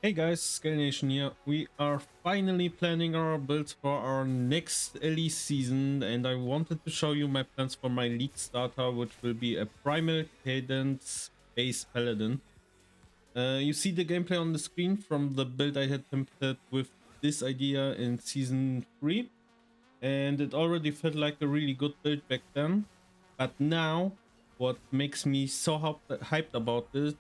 Hey guys, Scale Nation here. We are finally planning our builds for our next LE season, and I wanted to show you my plans for my Leaguestarter, which will be a Primal Cadence base Paladin. You see the gameplay on the screen from the build I had attempted with this idea in season 3, and it already felt like a really good build back then. But now, what makes me so hyped about this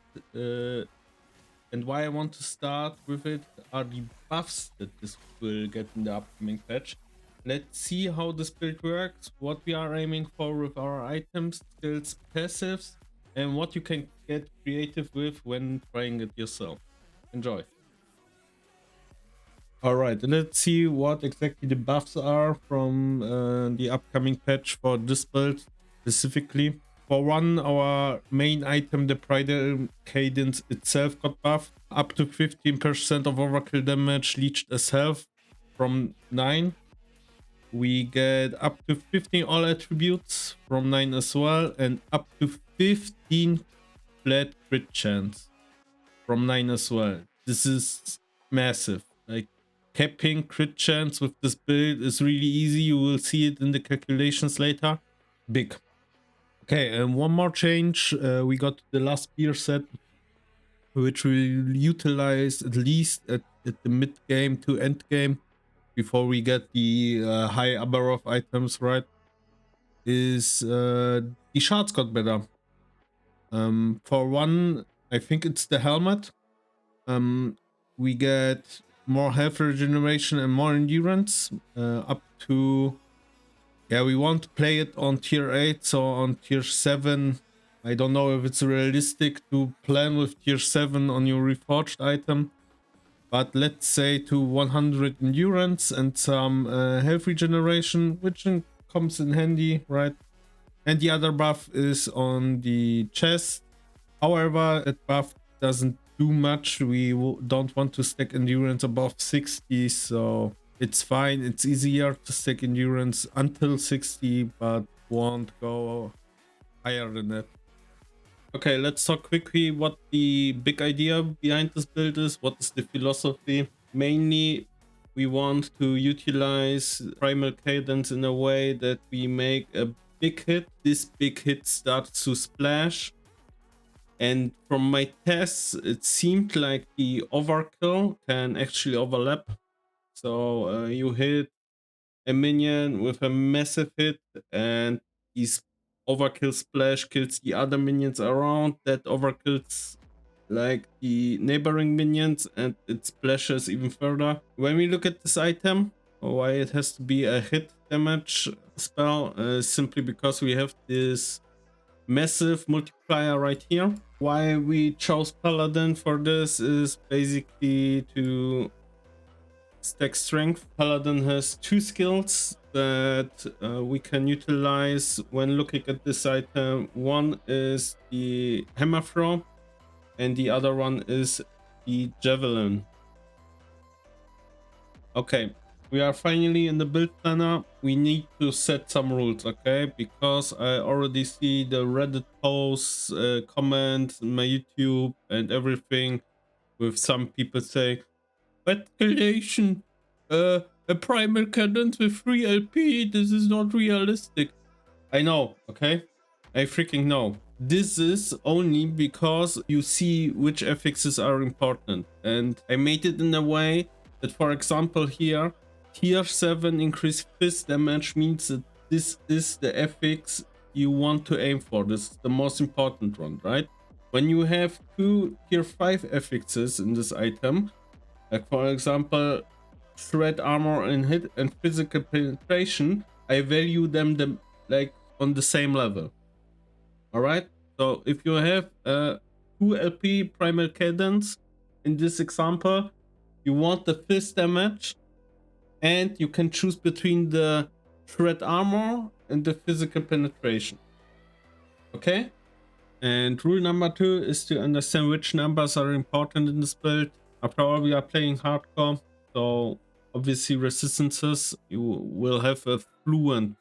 and why I want to start with it are the buffs that this will get in the upcoming patch. Let's see how this build works, what we are aiming for with our items, skills, passives, and what you can get creative with when trying it yourself. Enjoy. Alright, let's see what exactly the buffs are from the upcoming patch for this build specifically. For one, our main item, the Primal Cadence itself, got buffed up to 15% of overkill damage leached as health from 9. We get up to 15 all attributes from 9 as well, and up to 15 flat crit chance from 9 as well. This is massive. Like, capping crit chance with this build is really easy. You will see it in the calculations later. Big. Okay, and one more change. We got the last spear set, which we'll utilize at least at the mid game to end game before we get the high Abaroth items, right? Is the shards got better. For one, I think it's the helmet. We get more health regeneration and more endurance, up to, yeah, we won't play it on tier 8, so on tier 7 I don't know if it's realistic to plan with tier 7 on your reforged item, but let's say to 100 endurance and some health regeneration, which comes in handy, right? And the other buff is on the chest. However, that buff doesn't do much. We don't want to stack endurance above 60, so it's fine. It's easier to stack endurance until 60, but won't go higher than that. Okay, let's talk quickly what the big idea behind this build is. What is the philosophy? Mainly, we want to utilize Primal Cadence in a way that we make a big hit. This big hit starts to splash. And from my tests, it seemed like the overkill can actually overlap. So you hit a minion with a massive hit, and his overkill splash kills the other minions around. That overkills like the neighboring minions, and it splashes even further. When we look at this item, why it has to be a hit damage spell, simply because we have this massive multiplier right here. Why we chose Paladin for this is basically to stack strength. Paladin has 2 skills that we can utilize when looking at this item. One is the hammer throw, and the other one is the javelin. Okay, we are finally in the build planner. We need to set some rules, okay? Because I already see the Reddit posts, comments, my YouTube and everything, with some people saying, "But Creation, a Primal Cadence with 3 LP, this is not realistic." I know, okay? I freaking know. This is only because you see which affixes are important. And I made it in a way that, for example, here, tier 7 increased fist damage means that this is the affix you want to aim for. This is the most important one, right? When you have 2 tier 5 affixes in this item, like for example, threat armor and hit and physical penetration, I value them like on the same level. All right. So if you have a 2 LP Primal Cadence in this example, You want the fist damage, and you can choose between the shred armor and the physical penetration. Okay? And rule number 2 is to understand which numbers are important in this build. After all, we are playing hardcore, so obviously resistances, you will have a fluent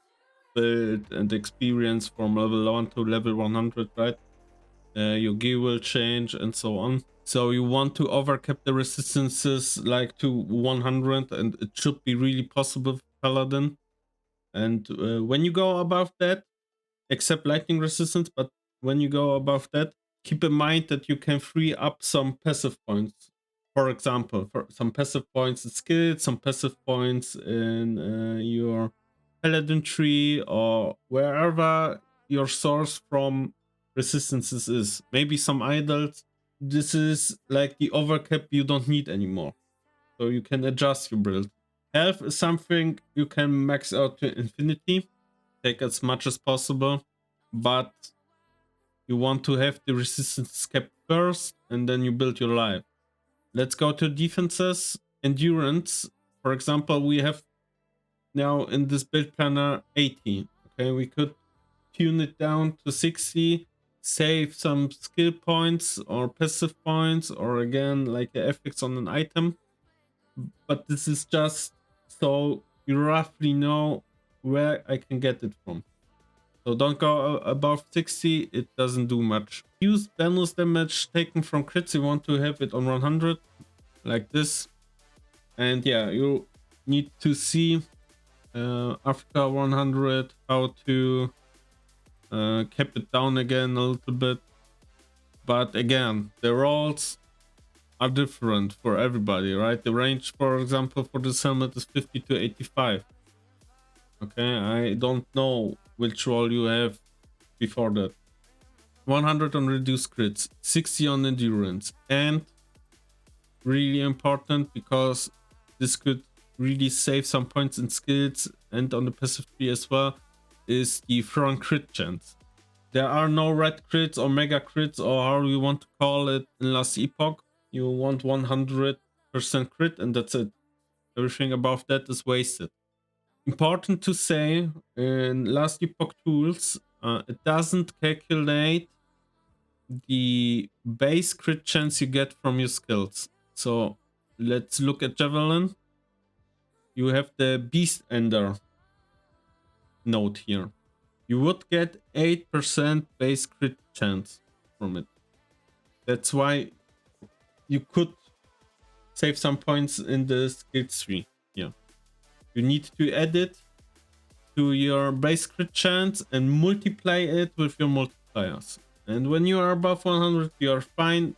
build and experience from level 1 to level 100, right? Your gear will change and so on. So you want to overcap the resistances like to 100, and it should be really possible for Paladin. And when you go above that, except lightning resistance, but when you go above that, keep in mind that you can free up some passive points. For example, for some passive points in skills, some passive points in your Paladin tree, or wherever your source from resistances is. Maybe some idols. This is like the overcap you don't need anymore. So you can adjust your build. Health is something you can max out to infinity. Take as much as possible, but you want to have the resistance kept first, and then you build your life. Let's go to defenses. Endurance, for example, we have now in this build planner 80. Okay, we could tune it down to 60, save some skill points or passive points, or again like the effects on an item. But this is just so you roughly know where I can get it from. So don't go above 60, it doesn't do much. Use bonus damage taken from crits, you want to have it on 100, like this. And yeah, you need to see after 100 how to cap it down again a little bit. But again, the rolls are different for everybody, right? The range, for example, for this helmet is 50 to 85. Okay, I don't know which roll you have before that. 100 on reduced crits, 60 on endurance, and really important because this could really save some points in skills and on the passive tree as well, is the front crit chance. There are no red crits or mega crits, or how you want to call it, in last epoch. You want 100% crit and that's it. Everything above that is wasted. Important to say, in last epoch tools, it doesn't calculate the base crit chance you get from your skills. So let's look at Javelin. You have the Beast Ender node here. You would get 8% base crit chance from it. That's why you could save some points in the skill tree here. You need to add it to your base crit chance and multiply it with your multipliers. And when you are above 100, you are fine.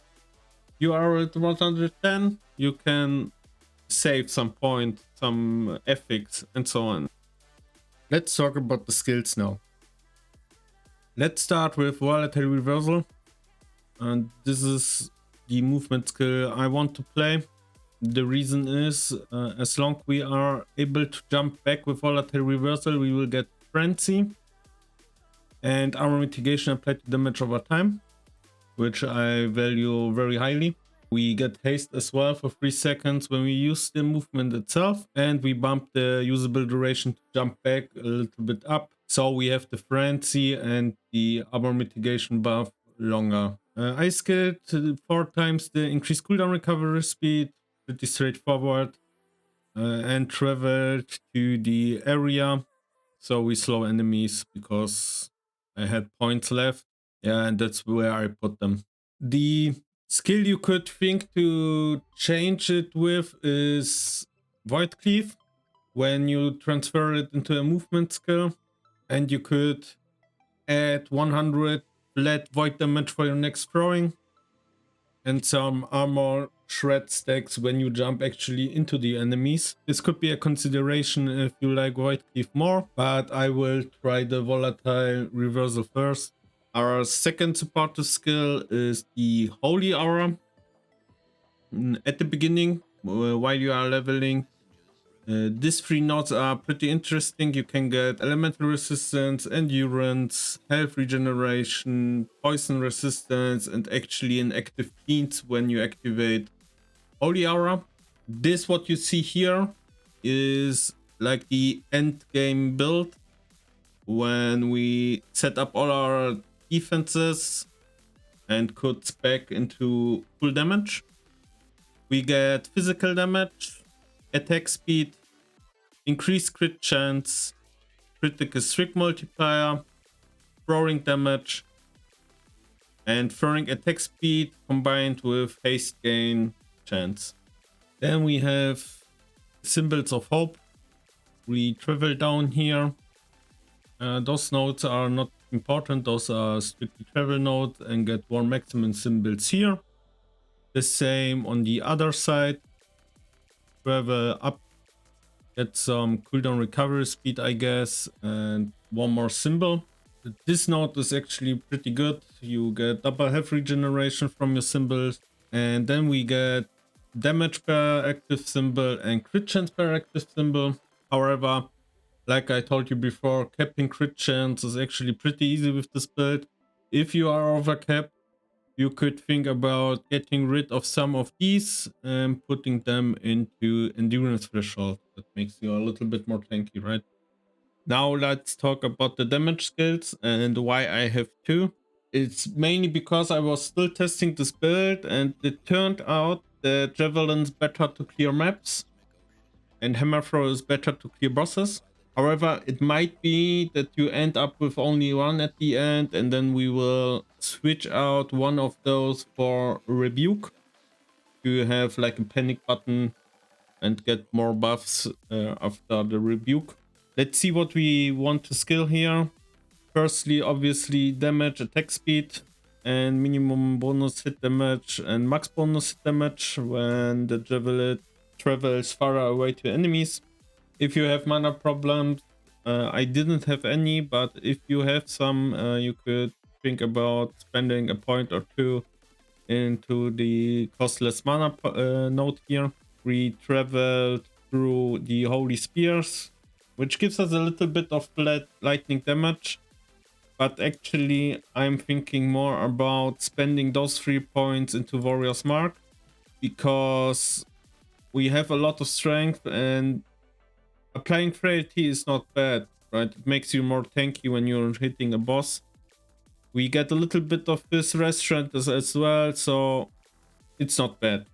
You are at 110, you can save some point, some ethics, and so on. Let's talk about the skills now. Let's start with volatile reversal. And this is the movement skill I want to play. The reason is, as long we are able to jump back with volatile reversal, we will get frenzy and armor mitigation applied to damage over time, which I value very highly. We get haste as well for 3 seconds when we use the movement itself, and we bump the usable duration to jump back a little bit up. So we have the frenzy and the armor mitigation buff longer. I skilled 4 times the increased cooldown recovery speed, pretty straightforward, and traveled to the area. So we slow enemies because I had points left. Yeah, and that's where I put them. The skill you could think to change it with is Void Cleave, when you transfer it into a movement skill, and you could add 100 flat void damage for your next throwing, and some armor shred stacks when you jump actually into the enemies. This could be a consideration if you like Void Cleave more, but I will try the volatile reversal first. Our second supportive skill is the Holy Aura. At the beginning, while you are leveling, these 3 nodes are pretty interesting. You can get elemental resistance, endurance, health regeneration, poison resistance, and actually an active cleanse when you activate Holy Aura. This what you see here is like the end game build when we set up all our defenses and could spec into full damage. We get physical damage, attack speed, increased crit chance, critical streak multiplier, throwing damage, and throwing attack speed combined with haste gain chance. Then we have Symbols of Hope. We travel down here. Those nodes are not important. Those are strictly travel nodes and get 1 maximum symbols here. The same on the other side. Travel up, get some cooldown recovery speed, I guess, and 1 more symbol. This node is actually pretty good. You get double health regeneration from your symbols, and then we get damage per active symbol and crit chance per active symbol. However, like I told you before, capping crit chance is actually pretty easy with this build. If you are overcapped, you could think about getting rid of some of these and putting them into endurance threshold. That makes you a little bit more tanky, right? Now let's talk about the damage skills and why I have 2. It's mainly because I was still testing this build and it turned out that Javelin's better to clear maps and Hammer Throw is better to clear bosses. However, it might be that you end up with only 1 at the end, and then we will switch out one of those for Rebuke to have like a panic button and get more buffs after the Rebuke. Let's see what we want to skill here. Firstly, obviously damage, attack speed, and minimum bonus hit damage and max bonus hit damage when the Javelin travels far away to enemies. If you have mana problems, I didn't have any, but if you have some, you could think about spending a point or 2 into the costless mana node here. We traveled through the Holy Spears, which gives us a little bit of flat lightning damage. But actually, I'm thinking more about spending those 3 points into Warrior's Mark, because we have a lot of strength and applying frailty is not bad, right? It makes you more tanky when you're hitting a boss. We get a little bit of this restaurant as well, so it's not bad.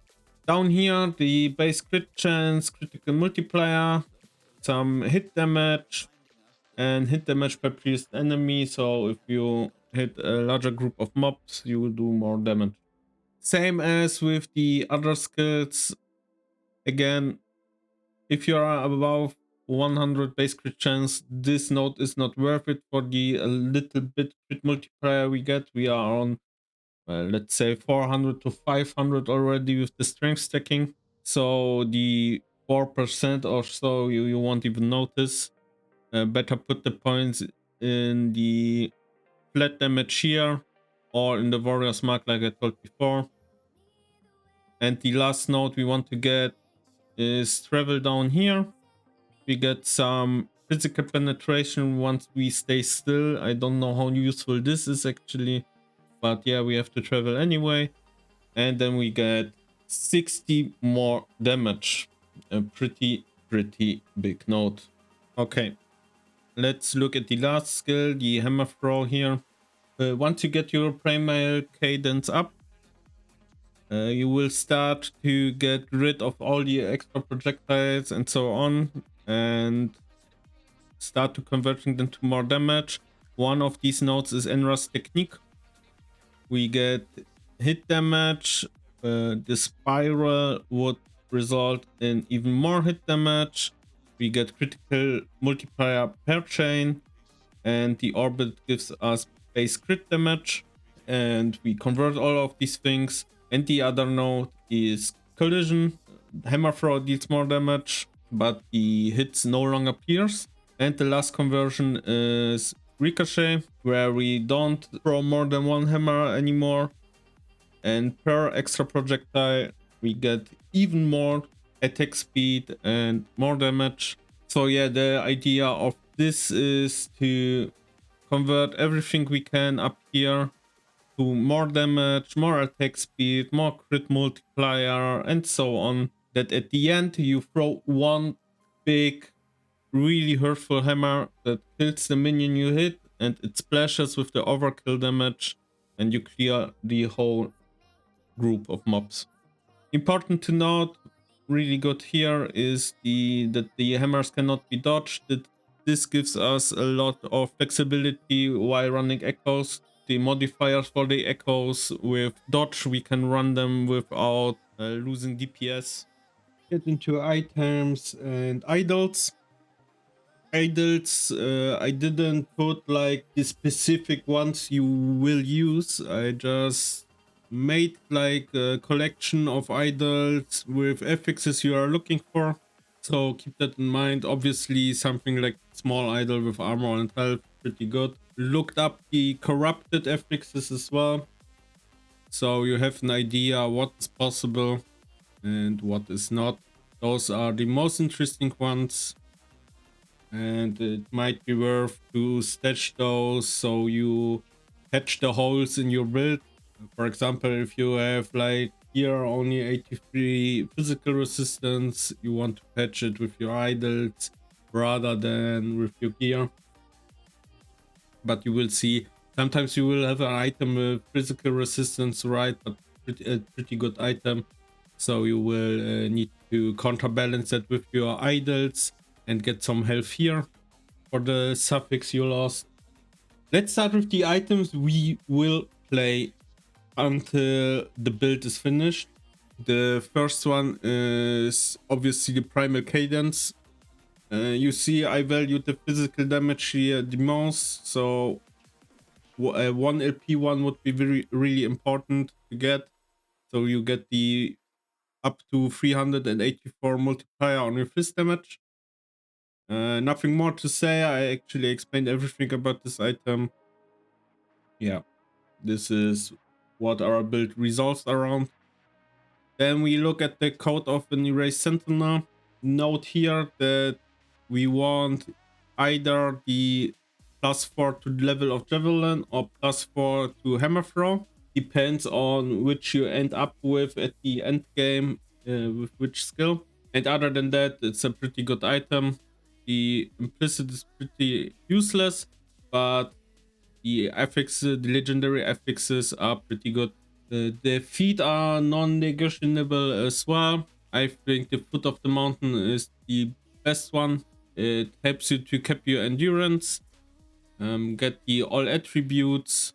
Down here, the base crit chance, critical multiplier, some hit damage, and hit damage per pierced enemy. So if you hit a larger group of mobs, you will do more damage. Same as with the other skills. Again, if you are above 100 base crit chance, this node is not worth it for the little bit crit multiplier we get. We are on, let's say 400 to 500 already with the strength stacking. So the 4% or so you won't even notice. Better put the points in the flat damage here or in the Warrior's Mark like I told before. And the last node we want to get is travel down here. We get some physical penetration once we stay still. I don't know how useful this is actually, but yeah, we have to travel anyway. And then we get 60 more damage. A pretty big node. Okay, let's look at the last skill, the Hammer Throw here. Once you get your Primal Cadence up, you will start to get rid of all the extra projectiles and so on, and start to converting them to more damage. One of these nodes is Enra's technique. We get hit damage. The spiral would result in even more hit damage. We get critical multiplier per chain, and the orbit gives us base crit damage, and we convert all of these things. And the other node is collision. Hammer Throw deals more damage, but the hits no longer pierce. And the last conversion is ricochet, where we don't throw more than 1 hammer anymore, and per extra projectile we get even more attack speed and more damage. So yeah, the idea of this is to convert everything we can up here to more damage, more attack speed, more crit multiplier, and so on. that at the end you throw one big, really hurtful hammer that kills the minion you hit, and it splashes with the overkill damage, and you clear the whole group of mobs. Important to note, really good here, is that the hammers cannot be dodged. This gives us a lot of flexibility while running echoes. The modifiers for the echoes with dodge, we can run them without losing DPS. Get into items and idols. I didn't put like the specific ones you will use. I just made like a collection of idols with affixes you are looking for. So keep that in mind. Obviously something like small idol with armor and health, pretty good. Looked up the corrupted affixes as well, so you have an idea what's possible and what is not. Those are the most interesting ones, and it might be worth to stash those so you patch the holes in your build. For example, if you have like here only 83 physical resistance, you want to patch it with your idols rather than with your gear. But you will see sometimes you will have an item with physical resistance, right, but a pretty good item, so you will need to counterbalance that with your idols and get some health here for the suffix you lost. Let's start with the items we will play until the build is finished. The first one is obviously the Primal Cadence. You see I value the physical damage here the most, so one LP one would be really important to get, so you get the up to 384 multiplier on your fist damage. Nothing more to say. I actually explained everything about this item. Yeah, this is what our build resolves around. Then we look at the code of an erased sentinel. Note here that we want either the +4 to the level of Javelin or +4 to hammer throw. Depends on which you end up with at the end game, with which skill. And other than that, it's a pretty good item. The implicit is pretty useless, but the affixes, the legendary affixes are pretty good. The feet are non-negotiable as well. I think the foot of the mountain is the best one. It helps you to cap your endurance, get the all attributes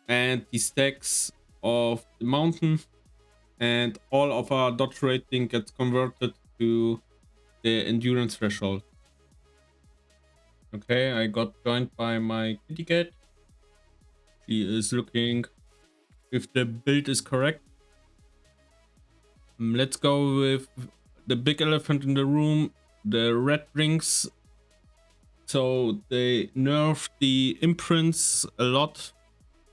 and the stacks of the mountain, and all of our dodge rating gets converted to the endurance threshold. Okay, I got joined by my kitty cat. She is looking if the build is correct. Let's go with the big elephant in the room, the red rings. So they nerfed the imprints a lot.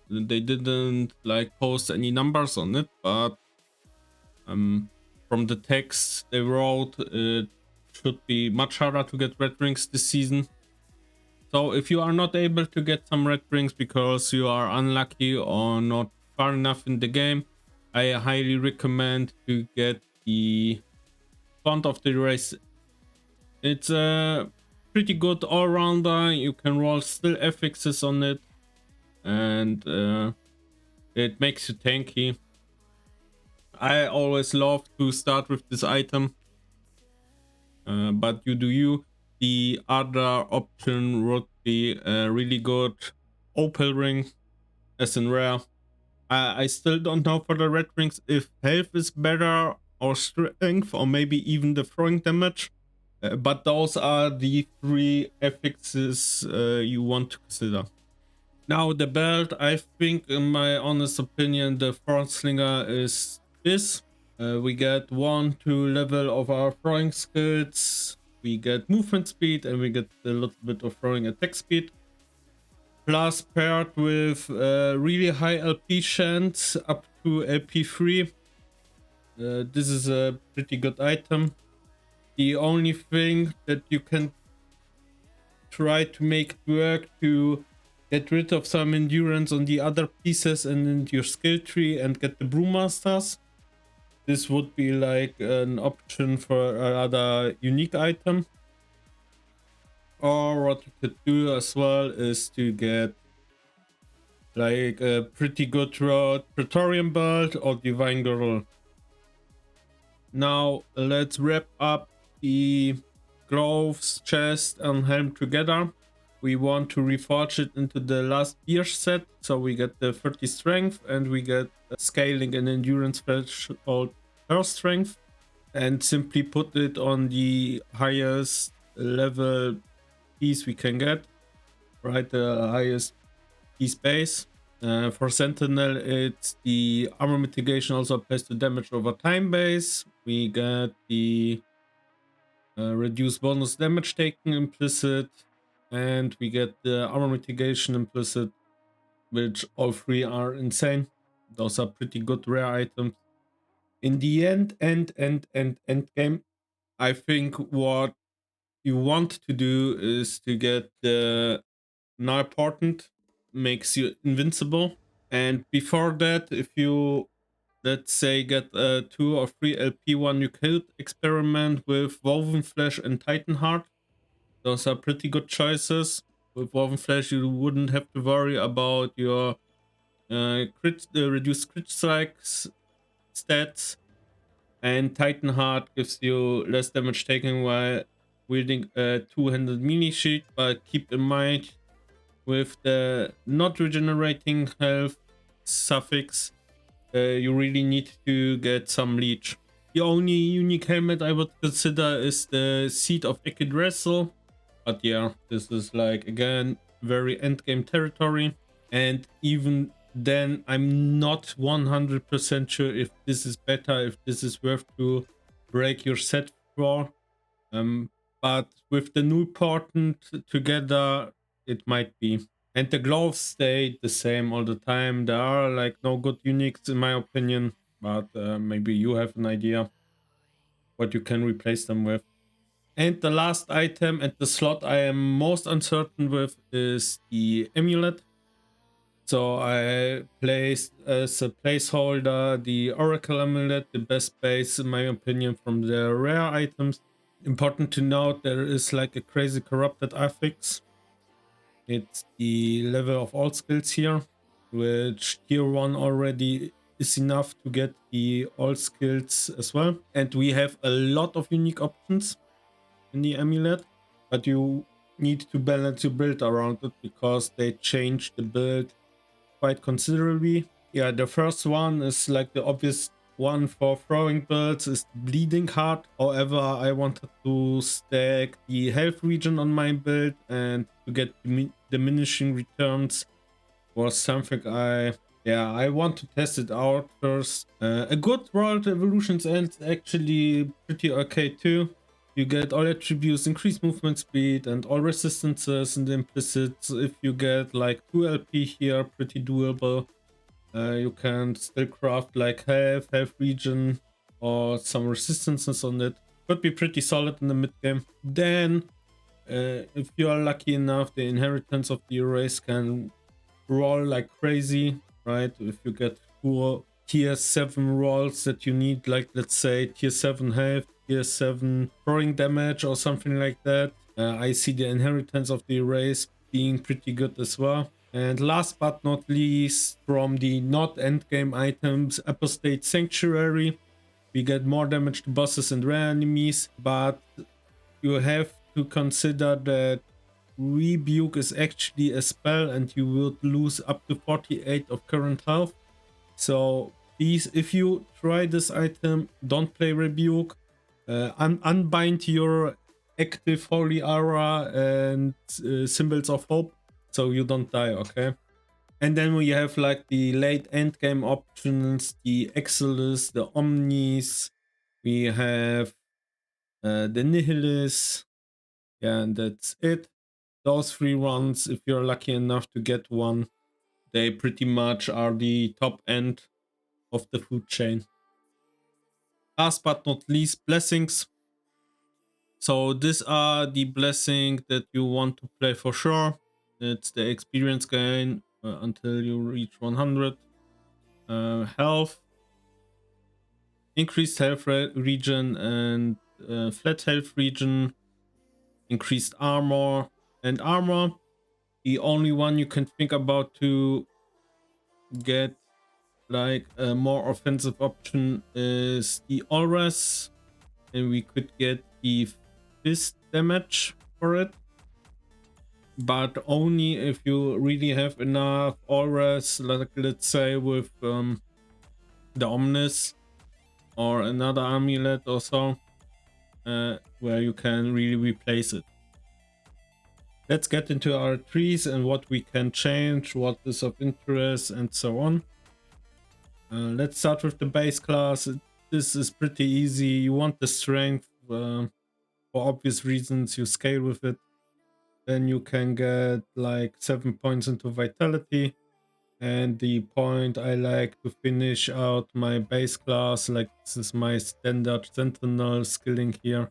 They didn't like post any numbers on it, but from the text they wrote, it should be much harder to get red rings this season. So if you are not able to get some red rings because you are unlucky or not far enough in the game, I highly recommend to get the font of the race. It's a pretty good all-rounder. You can roll still affixes on it, and it makes you tanky. I always love to start with this item, but you do you. The other option would be a really good opal ring, as in rare. I still don't know for the red rings if health is better or strength or maybe even the throwing damage. But those are the three affixes you want to consider. Now the belt, I think in my honest opinion the front slinger is this. We get 1-2 level of our throwing skills, we get movement speed, and we get a little bit of throwing attack speed. Plus paired with really high LP chance up to LP3. This is a pretty good item. The only thing that you can try to make it work to get rid of some endurance on the other pieces and into your skill tree and get the brewmasters. this would be like an option for another unique item. Or what you could do as well is to get like a pretty good road Praetorian belt or Divine Girdle. Now let's wrap up the gloves, chest and helm together. We want to reforge it into the last gear set, so we get the 30 strength and we get scaling and endurance threshold per strength, and simply put it on the highest level piece we can get, right? The highest piece base. For Sentinel, it's the armor mitigation also applies to damage over time base. We get the reduced bonus damage taken implicit, and we get the armor mitigation implicit, which all three are insane. Those are pretty good rare items. In the end game, I think what you want to do is to get the now important, makes you invincible. And before that, if you, let's say, get a 2 or 3 LP1, you could experiment with Woven Flesh and Titan Heart. Those are pretty good choices. With Woven Flesh, you wouldn't have to worry about your reduced crit strikes stats, and Titan Heart gives you less damage taken while wielding a two-handed mini sheet. But keep in mind, with the not regenerating health suffix, you really need to get some leech. The only unique helmet I would consider is the Seed of Yggdrasil, but yeah, this is like again very endgame territory, and even then I'm not 100% sure if this is better, if this is worth to break your set for. But with the new portent together, it might be. And the gloves stay the same all the time. There are like no good uniques in my opinion, but maybe you have an idea what you can replace them with. And the last item and the slot I am most uncertain with is the amulet. So I placed as a placeholder the Oracle amulet, the best base in my opinion from the rare items. Important to note, there is like a crazy corrupted affix. It's the level of all skills here, which tier 1 already is enough to get the all skills as well. And we have a lot of unique options in the amulet, but you need to balance your build around it because they change the build quite considerably. Yeah, the first one is like the obvious one for throwing builds is Bleeding Heart. However, I wanted to stack the health region on my build, and to get diminishing returns was something I want to test it out first. A good World Evolutions End actually pretty okay too. You get all attributes, increased movement speed, and all resistances in the implicits. If you get like 2 LP here, pretty doable. You can still craft like health region, or some resistances on it. Could be pretty solid in the mid game. Then, if you are lucky enough, the inheritance of the race can roll like crazy, right? If you get 4 tier 7 rolls that you need, like let's say tier 7 health, tier 7 throwing damage or something like that, I see the inheritance of the race being pretty good as well. And last but not least, from the not endgame items, Apostate Sanctuary. We get more damage to bosses and rare enemies, but you have to consider that Rebuke is actually a spell and you will lose up to 48 of current health. So please, if you try this item, don't play Rebuke. Unbind your active Holy Aura and Symbols of Hope so you don't die, okay? And then we have like the late end game options, the Exilus, the Omnis. We have the Nihilis. Yeah, and that's it. Those 3 runs, if you're lucky enough to get one, they pretty much are the top end of the food chain. Last but not least, blessings. So these are the blessing that you want to play for sure. It's the experience gain until you reach 100. Health, increased health regen and flat health regen, increased armor and armor. The only one you can think about to get like a more offensive option is the Aures, and we could get the fist damage for it, but only if you really have enough Aures, like let's say with the Omens or another amulet or so, where you can really replace it. Let's get into our trees and what we can change, what is of interest, and so on. Let's start with the base class. This is pretty easy. You want the strength for obvious reasons. You scale with it. Then you can get like 7 points into vitality. And the point I like to finish out my base class, like this is my standard sentinel skilling here,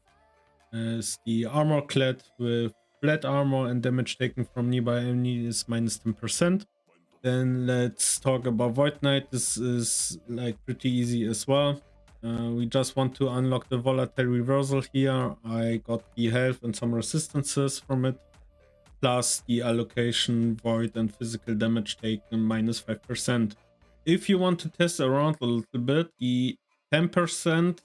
is the armor clad with flat armor and damage taken from nearby enemy is minus 10%. Then let's talk about Void Knight. This is like pretty easy as well. We just want to unlock the volatile reversal here. I got the health and some resistances from it, plus the allocation, void and physical damage taken minus 5%. If you want to test around a little bit, the 10%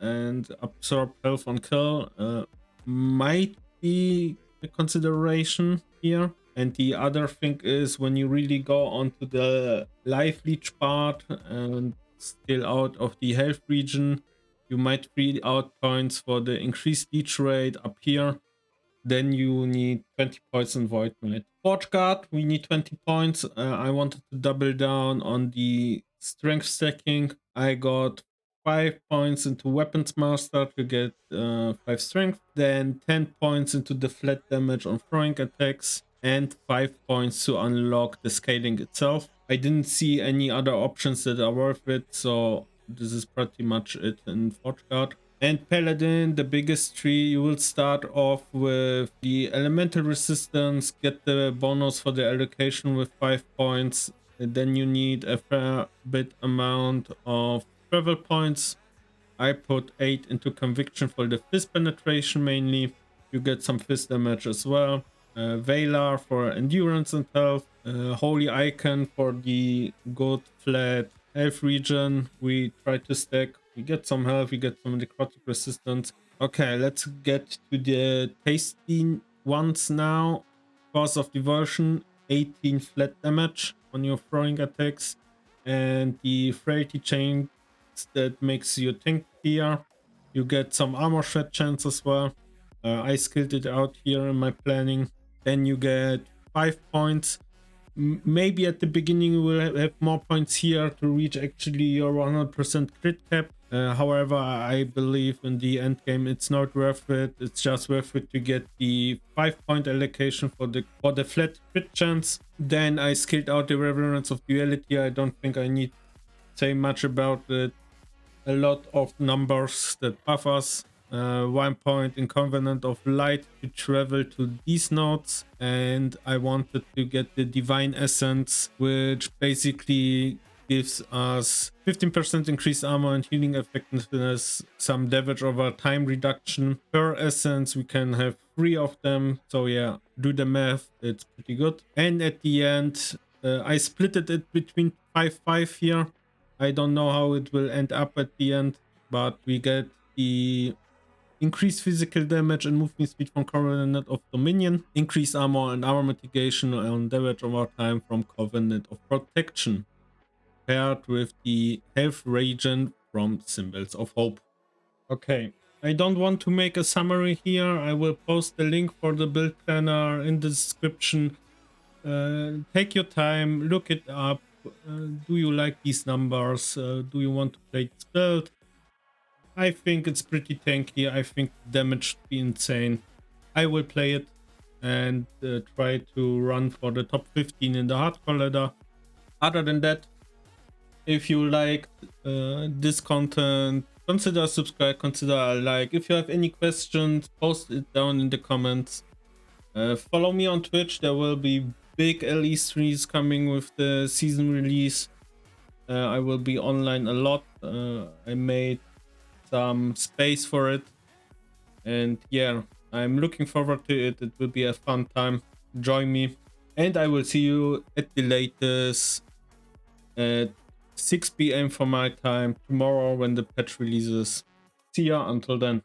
and absorb health on kill might be a consideration here. And the other thing is, when you really go onto the life leech part and still out of the health region, you might free out points for the increased leech rate up here. Then you need 20 points in Void Knight. Forge Guard, we need 20 points. I wanted to double down on the strength stacking. I got 5 points into Weapons Master to get 5 strength. Then 10 points into the flat damage on throwing attacks. And 5 points to unlock the scaling itself. I didn't see any other options that are worth it, so this is pretty much it in Forge Guard. And Paladin, the biggest tree, you will start off with the elemental resistance, get the bonus for the allocation with 5 points. And then you need a fair bit amount of travel points. I put 8 into conviction for the fist penetration mainly. You get some fist damage as well. Valar for endurance and health. Holy Icon for the good flat health region. We try to stack. We get some health, we get some necrotic resistance. Okay, let's get to the tasty ones now. Force of Devotion, 18 flat damage on your throwing attacks. And the Frailty Chain that makes you tank here. You get some armor shred chance as well. I skilled it out here in my planning. Then you get 5 points. Maybe at the beginning you will have more points here to reach actually your 100% crit cap. However, I believe in the end game it's not worth it. It's just worth it to get the 5-point allocation for the flat crit chance. Then I skilled out the Reverence of Duality. I don't think I need to say much about it. A lot of numbers that buff us. 1 point in Covenant of Light to travel to these nodes, and I wanted to get the Divine Essence, which basically gives us 15% increased armor and healing effectiveness, some damage over time reduction per essence. We can have 3 of them, so yeah, do the math, it's pretty good. And at the end, I splitted it between 5-5 here. I don't know how it will end up at the end, but we get the increased physical damage and movement speed from Covenant of Dominion, increased armor and armor mitigation and damage over time from Covenant of Protection, paired with the health regen from Symbols of Hope. Okay, I don't want to make a summary here. I will post the link for the build planner in the description. Take your time, look it up. Do you like these numbers? Do you want to play this build? I think it's pretty tanky. I think damage should be insane. I will play it and try to run for the top 15 in the hardcore ladder. Other than that, if you like this content, consider subscribe, consider a like. If you have any questions, post it down in the comments. Follow me on Twitch. There will be big LE streams coming with the season release. I will be online a lot. I made some space for it, and yeah, I'm looking forward to it. It will be a fun time. Join me, and I will see you at the latest at 6 p.m. for my time tomorrow when the patch releases. See ya until then.